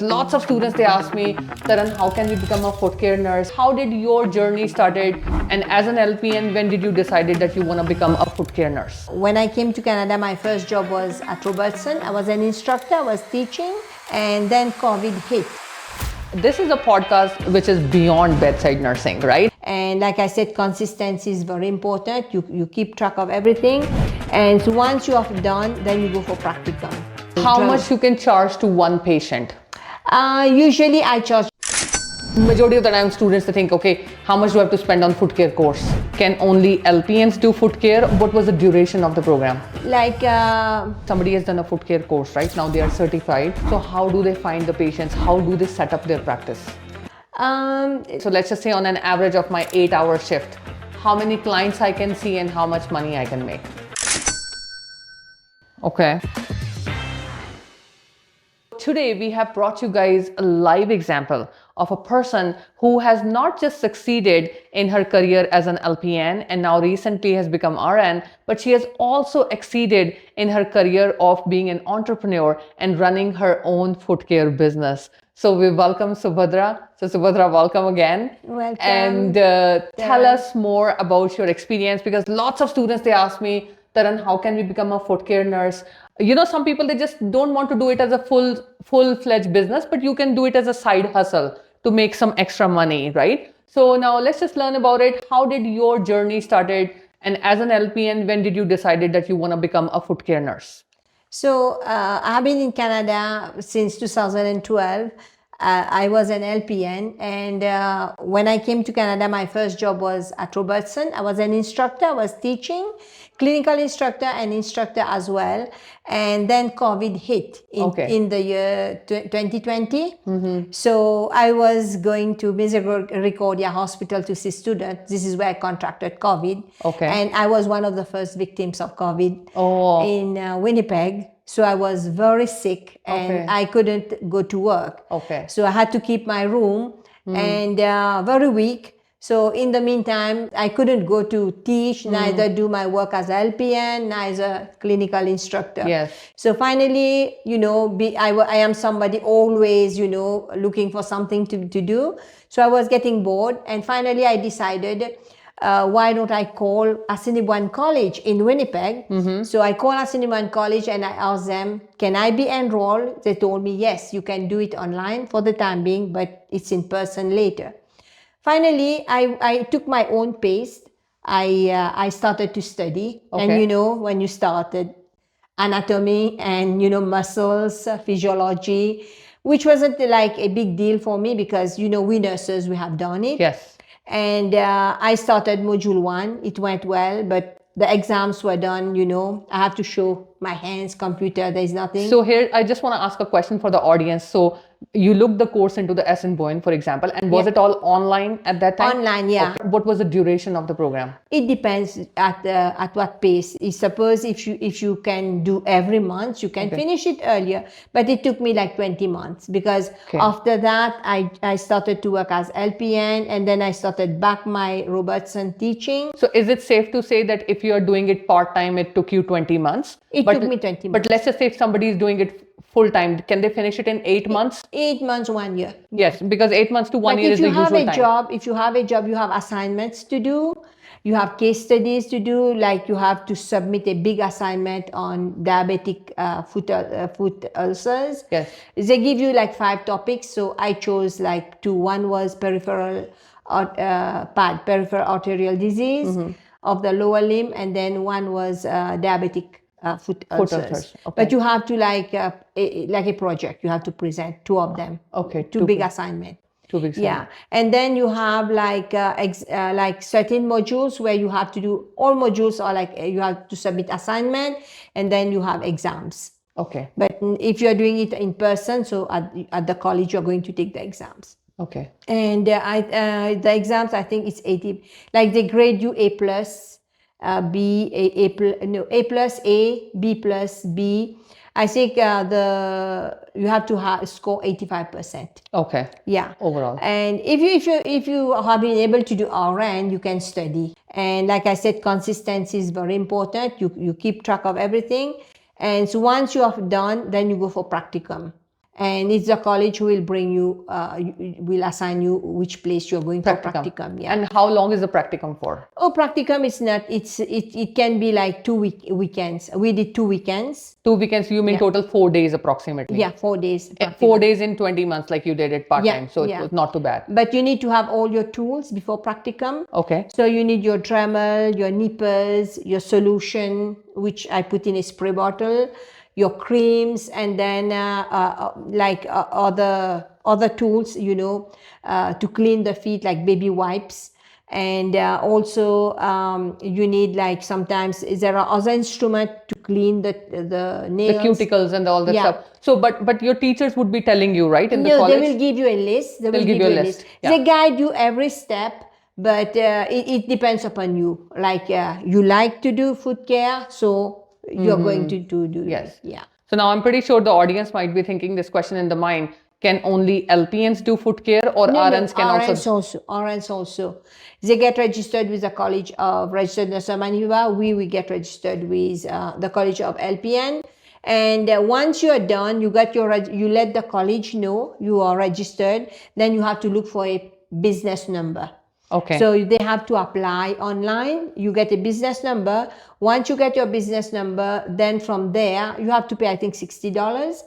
Lots of students, they ask me, Taran, how can we become a foot care nurse? How did your journey started? And as an LPN, when did you decided that you want to become a foot care nurse? When I came to Canada, my first job was at Robertson. I was an instructor, I was teaching, and then COVID hit. This is a podcast which is beyond bedside nursing, right? And like I said, consistency is very important. You keep track of everything. And so once you have done, then you go for practicum. How much you can charge to one patient? Usually I charge. Majority of the time students, they think, okay, how much do I have to spend on foot care course? Can only LPNs do foot care? What was the duration of the program? Like Somebody has done a foot care course, right? Now they are certified. So how do they find the patients? How do they set up their practice? So let's just say on an average of my 8-hour shift, how many clients I can see and how much money I can make? Okay. Today, we have brought you guys a live example of a person who has not just succeeded in her career as an LPN and now recently has become RN, but she has also exceeded in her career of being an entrepreneur and running her own foot care business. So we welcome Shubhdra. So Shubhdra, welcome again. Welcome. And tell us more about your experience, because lots of students, they ask me, Taran, how can we become a foot care nurse? You know, some people, they just don't want to do it as a full-fledged business, but you can do it as a side hustle to make some extra money, right? So now let's just learn about it. How did your journey started? And as an LPN, when did you decided that you want to become a foot care nurse? So I've been in Canada since 2012. I was an LPN, and when I came to Canada, my first job was at Robertson. I was an instructor, I was teaching, clinical instructor and instructor as well. And then COVID hit in the year 2020. So I was going to Misericordia Hospital to see students. This is where I contracted COVID. And I was one of the first victims of COVID in Winnipeg. So I was very sick and I couldn't go to work. So I had to keep my room and very weak. So in the meantime, I couldn't go to teach, neither do my work as LPN, neither clinical instructor. So finally, you know, I am somebody always, you know, looking for something to do. So I was getting bored, and finally I decided, why don't I call Assiniboine College in Winnipeg? So I called Assiniboine College and I asked them, can I be enrolled? They told me, yes, you can do it online for the time being, but it's in person later. Finally, I took my own pace. I started to study. And you know, when you started anatomy and, you know, muscles, physiology, which wasn't like a big deal for me because, you know, we nurses, we have done it. And I started module 1. It went well, but the exams were done, you know. I have to show my hands, computer, there's nothing. So here, I just want to ask a question for the audience. So you looked the course into the Assiniboine, for example, and was it all online at that time? Online, yeah. What was the duration of the program? It depends at what pace. Suppose if you can do every month, you can finish it earlier. But it took me like 20 months because after that, I started to work as LPN, and then I started back my Robertson teaching. So is it safe to say that if you are doing it part-time, it took you 20 months? It took me 20 months. But let's just say if somebody is doing it full-time, can they finish it in 8 months? 8 months, 1 year. Yes, because 8 months to 1 year is the usual time. If you have a job, you have assignments to do. You have case studies to do, like you have to submit a big assignment on diabetic foot ulcers. They give you like 5 topics. So I chose like 2. One was peripheral arterial disease of the lower limb, and then one was diabetic foot ulcers. But you have to like a project. You have to present 2 of them. 2 big assignments. 2 big assignments. Yeah, and then you have like certain modules where you have to do all modules, or like you have to submit assignment, and then you have exams. But if you are doing it in person, so at the college you're going to take the exams. And the exams, I think it's 80. Like they grade you A plus, B, A plus, A, B plus, B. I think you have to score 85%. Yeah. Overall. And if you have been able to do RN, you can study. And like I said, consistency is very important. You keep track of everything. And so once you have done, then you go for practicum. And it's the college who will bring you, will assign you which place you're going for practicum. Yeah. And how long is the practicum for? Oh, practicum is not, it can be like weekends. We did 2 weekends. 2 weekends, you mean total 4 days approximately? Yeah, 4 days. 4 days in 20 months, like you did it part-time. So it was not too bad. But you need to have all your tools before practicum. Okay. So you need your Dremel, your nippers, your solution, which I put in a spray bottle, your creams, and then other tools, to clean the feet, like baby wipes. And also you need, like, sometimes there are other instruments to clean the nails, the cuticles and all that stuff. So but your teachers would be telling you, right, in the college? They will give you a list. They'll give you a list. Yeah. They guide you every step, but it depends upon you. Like you like to do foot care, so you're going to do Yes. Yeah. So now I'm pretty sure the audience might be thinking this question in the mind: can only LPNs do foot care, or RNs can also? RNs also. They get registered with the College of Registered Nurse Manipur. We get registered with the College of LPN. And once you are done, you let the college know you are registered. Then you have to look for a business number. Okay. So they have to apply online. You get a business number. Once you get your business number, then from there you have to pay, I think, $60.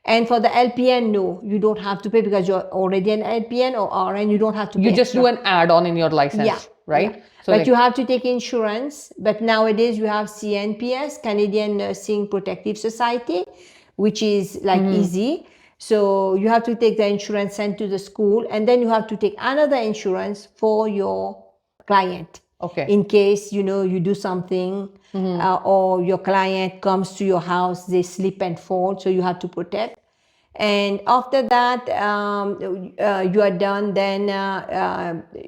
And for the LPN, no, you don't have to pay, because you're already an LPN or RN. You don't have to pay. You just do an add-on in your license, right? Yeah. So but you have to take insurance. But nowadays you have CNPS, Canadian Nursing Protective Society, which is like easy. So you have to take the insurance sent to the school, and then you have to take another insurance for your client. Okay. In case, you do something, or your client comes to your house, they slip and fall, so you have to protect. And after that, you are done, then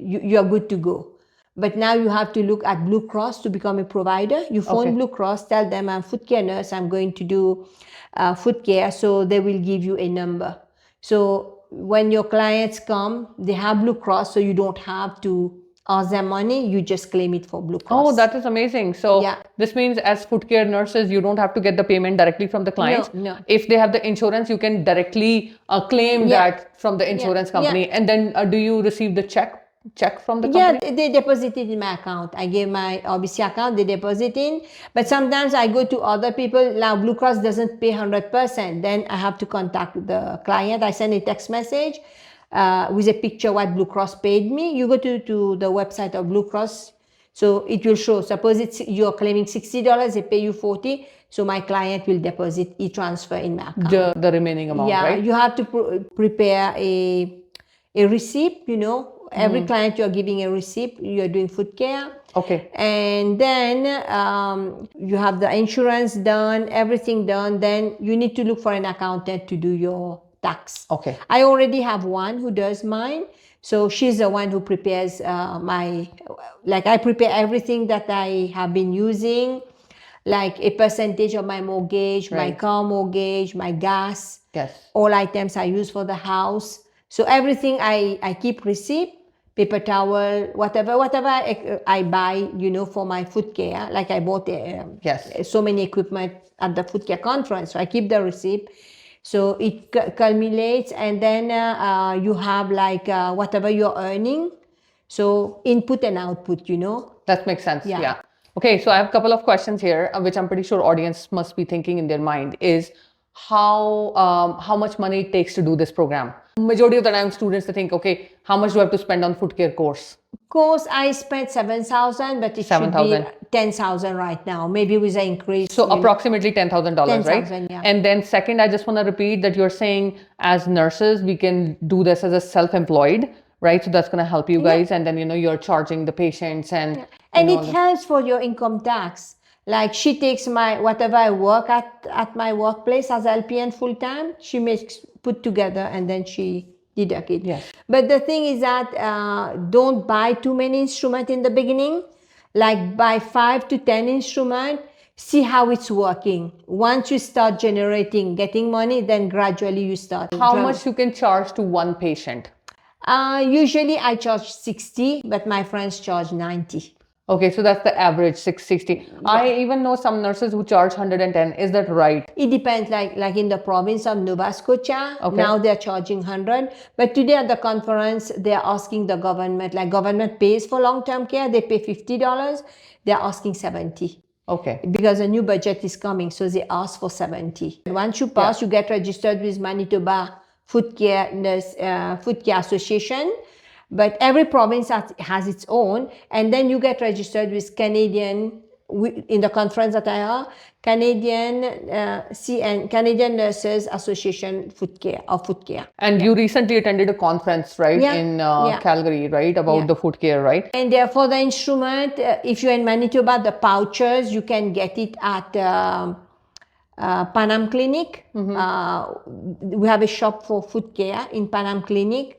you are good to go. But now you have to look at Blue Cross to become a provider. You phone Blue Cross, tell them, I'm foot care nurse, I'm going to do foot care, so they will give you a number. So when your clients come, they have Blue Cross, so you don't have to ask them money, you just claim it for Blue Cross. Oh, that is amazing. So this means as foot care nurses, you don't have to get the payment directly from the clients. No. If they have the insurance, you can directly claim that from the insurance company. And then do you receive the check from the company? Yeah, they deposit it in my account. I gave my OBC account, they deposit in. But sometimes I go to other people. Now Blue Cross doesn't pay 100%. Then I have to contact the client. I send a text message with a picture what Blue Cross paid me. You go to the website of Blue Cross, so it will show. Suppose you're claiming $60, they pay you $40. So my client will deposit e-transfer in my account. The remaining amount, right? Yeah, you have to prepare a receipt, Every client you're giving a receipt, you're doing foot care. Okay. And then you have the insurance done, everything done. Then you need to look for an accountant to do your tax. Okay. I already have one who does mine. So she's the one who prepares I prepare everything that I have been using, like a percentage of my mortgage, my car mortgage, my gas, all items I use for the house. So everything I keep receipt, paper towel, whatever I buy, for my foot care. Like I bought so many equipment at the foot care conference. So I keep the receipt. So it culminates, and then you have whatever you're earning. So input and output, That makes sense. Yeah. Okay, so I have a couple of questions here, which I'm pretty sure audience must be thinking in their mind is how much money it takes to do this program. Majority of the time students, they think, okay, how much do I have to spend on foot care course? I spent $7,000, but it should be $10,000 right now, maybe with an increase. So approximately $10,000, right? Yeah. And then second, I just want to repeat that you're saying as nurses, we can do this as a self-employed, right? So that's going to help you guys. And then, you're charging the patients and it helps for your income tax. Like she takes whatever I work at my workplace as LPN full time, she put together and then she deduct it. Yes. But the thing is that don't buy too many instruments in the beginning. Like buy 5 to 10 instruments. See how it's working. Once you start getting money, then gradually you start. How much you can charge to one patient? Usually I charge 60, but my friends charge 90. Okay, so that's the average 660. I even know some nurses who charge 110. Is that right? It depends, like in the province of Nova Scotia, Okay. now they're charging 100. But today at the conference, they're asking the government, like government pays for long-term care, they pay $50. They're asking 70. Okay. Because a new budget is coming, so they ask for 70. Once you pass, you get registered with Manitoba Food Care Association, but every province has its own, and then you get registered with Canadian, in the conference that I have, Canadian Canadian Nurses Association Food Care. And you recently attended a conference, right, Yeah, in yeah. Calgary, right, about the food care, right? And for the instrument, if you're in Manitoba, the pouches, you can get it at Panam Clinic. We have a shop for food care in Panam Clinic.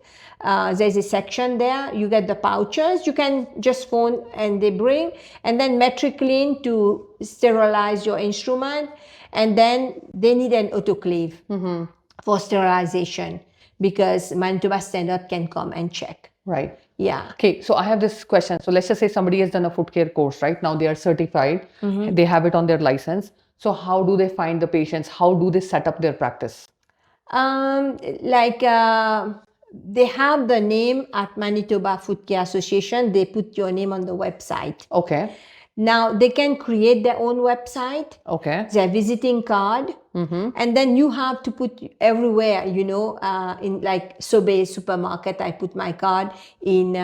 There's a section there. You get the pouches. You can just phone and they bring. And then MetriClean to sterilize your instrument. And then they need an autoclave for sterilization because Manitoba Standard can come and check. Right. Yeah. Okay, so I have this question. So let's just say somebody has done a food care course, right? Now they are certified. They have it on their license. So how do they find the patients? How do they set up their practice? They have the name at Manitoba Food Care Association. They put your name on the website. Okay. Now they can create their own website, Okay. their visiting card, and then you have to put everywhere, in like Sobeys supermarket, I put my card. In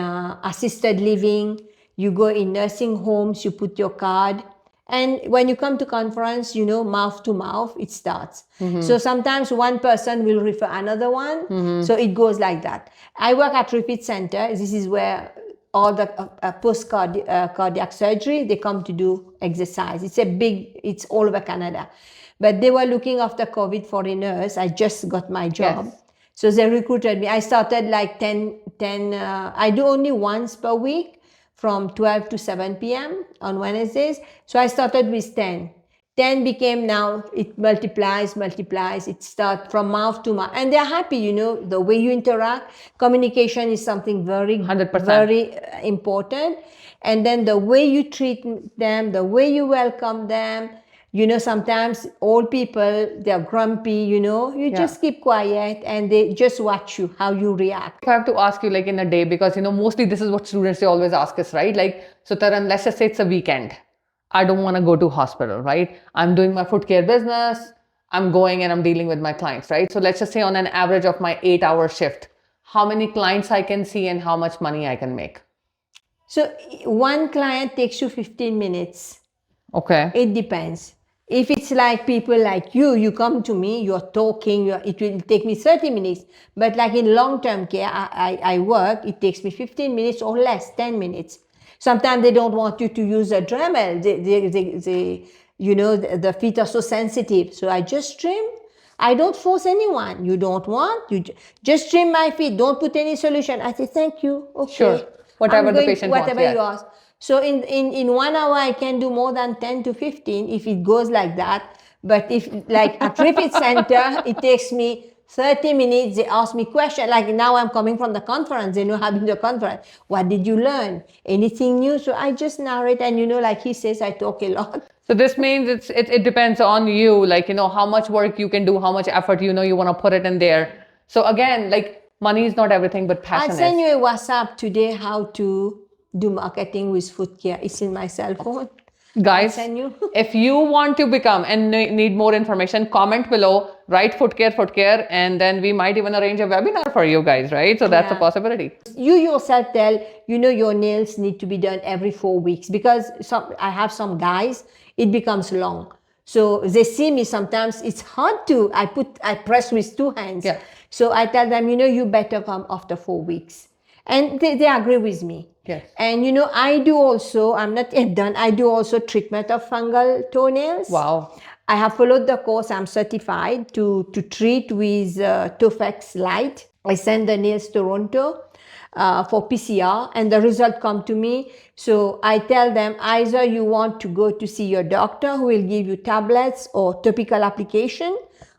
assisted living, you go in nursing homes, you put your card. And when you come to conference, mouth to mouth, it starts. So sometimes one person will refer another one. So it goes like that. I work at Repeat Center. This is where all the post-cardiac surgery, they come to do exercise. It's all over Canada. But they were looking after COVID foreigners. I just got my job. Yes. So they recruited me. I started like 10 I do only once per week from 12 to 7 p.m. on Wednesdays. So I started with 10. 10 became, now it multiplies, it starts from mouth to mouth. And they're happy, the way you interact. Communication is something very, 100%. very important. And then the way you treat them, the way you welcome them. Sometimes old people, they're grumpy, you just keep quiet and they just watch you, how you react. If I have to ask you like in a day, because mostly this is what students, they always ask us, right? Like, so Taran, let's just say it's a weekend. I don't want to go to hospital, right? I'm doing my food care business. I'm going and I'm dealing with my clients, right? So let's just say on an average of my 8-hour shift, how many clients I can see and how much money I can make. So one client takes you 15 minutes. Okay. It depends. If it's like people like you come to me, you're talking, it will take me 30 minutes. But like in long-term care, I work, it takes me 15 minutes or less, 10 minutes. Sometimes they don't want you to use a Dremel. The feet are so sensitive. So I just trim. I don't force anyone. You don't want, you just trim my feet. Don't put any solution. I say, thank you. Okay. Sure. Whatever the patient wants. Whatever you ask. So in 1 hour, I can do more than 10 to 15 if it goes like that. But if like at Repeat Center, it takes me 30 minutes. They ask me questions. Like now I'm coming from the conference. They know having the conference. What did you learn? Anything new? So I just narrate. And like he says, I talk a lot. So this means it depends on you, like, how much work you can do, how much effort, you want to put it in there. So again, like money is not everything, but passion I'll send you a WhatsApp today how to do marketing with food care. It's in my cell phone. Guys, if you want to become and need more information, comment below, write food care, and then we might even arrange a webinar for you guys, right? So that's a possibility. You yourself tell, your nails need to be done every 4 weeks because I have some guys, it becomes long. So they see me sometimes, it's hard to, I press with 2 hands. Yeah. So I tell them, you better come after 4 weeks. And they agree with me. Yes. And I do also, I'm not yet done, I do also treatment of fungal toenails. Wow. I have followed the course. I'm certified to treat with Tofex Light. I send the nails to Toronto for PCR and the result come to me. So I tell them either you want to go to see your doctor who will give you tablets or topical application,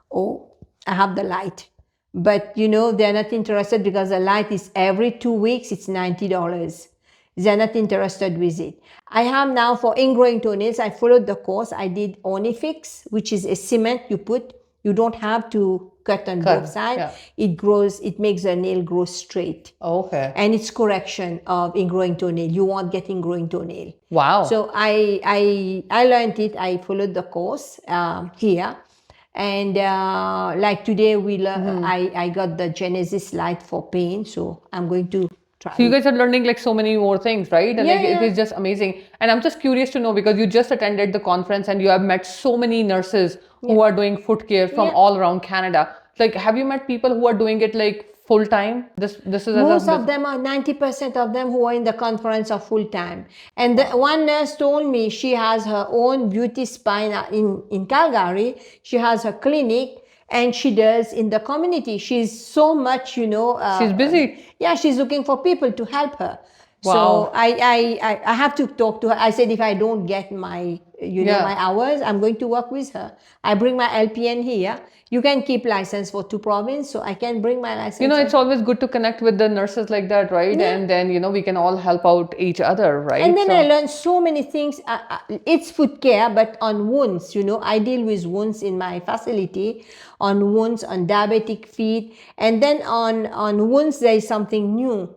or I have the light. But they're not interested because the light is every 2 weeks, it's $90. They're not interested with it. I have now for ingrowing toenails, I followed the course. I did Onifix, which is a cement you put. You don't have to cut on both sides. yeah. It grows, it makes the nail grow straight. Okay. And it's correction of ingrowing toenail. You won't get ingrowing toenail. Wow. So I learned it. I followed the course here. And like today, I got the Genesis light for pain. So I'm going to try. So you guys are learning like so many more things, right? And Yeah, like, it yeah. is just amazing. And I'm just curious to know, because you just attended the conference and you have met so many nurses who are doing foot care from all around Canada. Like, have you met people who are doing it like full time? This is as Most a of them are 90% of them who are in the conference are full time. And one nurse told me she has her own beauty spa in Calgary. She has her clinic and she does in the community. She's so much, she's busy. Yeah, she's looking for people to help her. Wow. So I have to talk to her. I said, if I don't get my, my hours, I'm going to work with her. I bring my LPN here. You can keep license for 2 provinces, so I can bring my license. It's always good to connect with the nurses like that, right? Yeah. And then, we can all help out each other, right? And then I learned so many things. It's foot care, but on wounds, I deal with wounds in my facility, on wounds, on diabetic feet. And then on wounds, there is something new,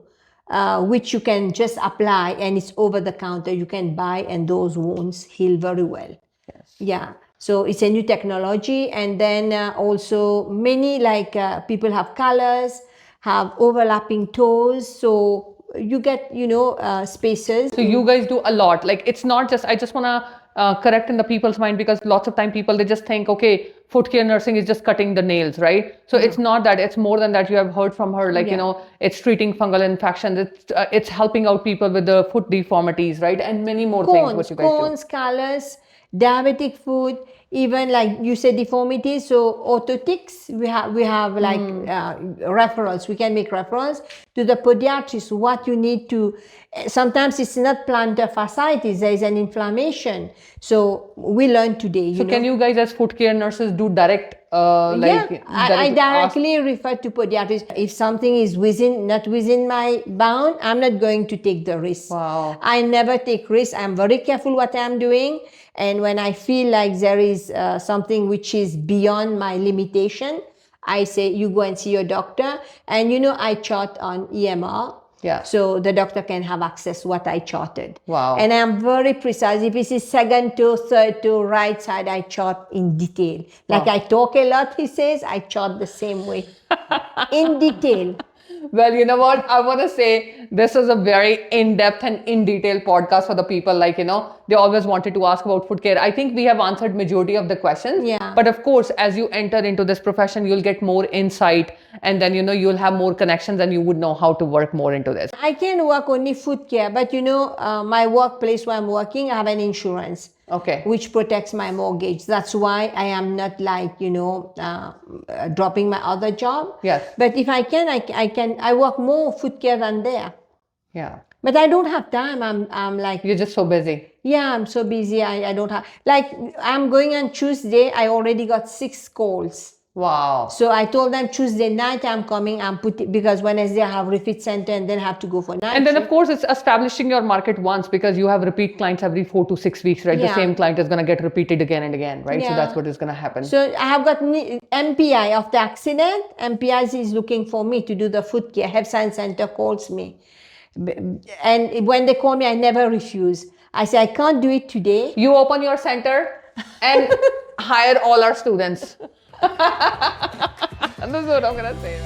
which you can just apply and it's over the counter. You can buy and those wounds heal very well. Yes. Yeah. So it's a new technology. And then also many people have colors, have overlapping toes. So you get, spaces. So you guys do a lot. Like, it's not just, I just want to correct in the people's mind, because lots of time people, they just think, okay, foot care nursing is just cutting the nails, right? So it's not that. It's more than that. You have heard from her, like, it's treating fungal infections. It's helping out people with the foot deformities, right? And many more things what you guys cones, colors, diabetic foot, even like you said, deformities. So orthotics, we have like referrals. We can make referrals to the podiatrist. What you need to. Sometimes it's not plantar fasciitis. There is an inflammation. So we learned today. So can you guys as foot care nurses do direct? I directly refer to podiatrists. If something is not within my bound, I'm not going to take the risk. Wow. I never take risks. I'm very careful what I'm doing. And when I feel like there is something which is beyond my limitation, I say, you go and see your doctor. And I chart on EMR. Yeah. So the doctor can have access to what I charted. Wow. And I'm very precise. If it is second toe, third toe, right side, I chart in detail. Like I talk a lot, he says, I chart the same way. In detail. Well, you know what? I want to say this is a very in-depth and in-detail podcast for the people. Like, they always wanted to ask about foot care. I think we have answered majority of the questions. Yeah. But of course, as you enter into this profession, you'll get more insight, and then, you'll have more connections and you would know how to work more into this. I can work only foot care, but my workplace where I'm working, I have an insurance. Okay. Which protects my mortgage. That's why I am not like, dropping my other job. Yes. But if I can, I work more foot care than there. Yeah. But I don't have time. I'm like. You're just so busy. Yeah, I'm so busy. I don't have, I'm going on Tuesday. I already got 6 calls. Wow. So I told them Tuesday night I'm coming. Because Wednesday I have refit center and then have to go for night. And then of course it's establishing your market once, because you have repeat clients every 4 to 6 weeks, right? Yeah. The same client is going to get repeated again and again, right? Yeah. So that's what is going to happen. So I have got MPI of the accident. MPI is looking for me to do the foot care. Health Science Center calls me. And when they call me, I never refuse. I say, I can't do it today. You open your center and hire all our students. This is what I'm going to say.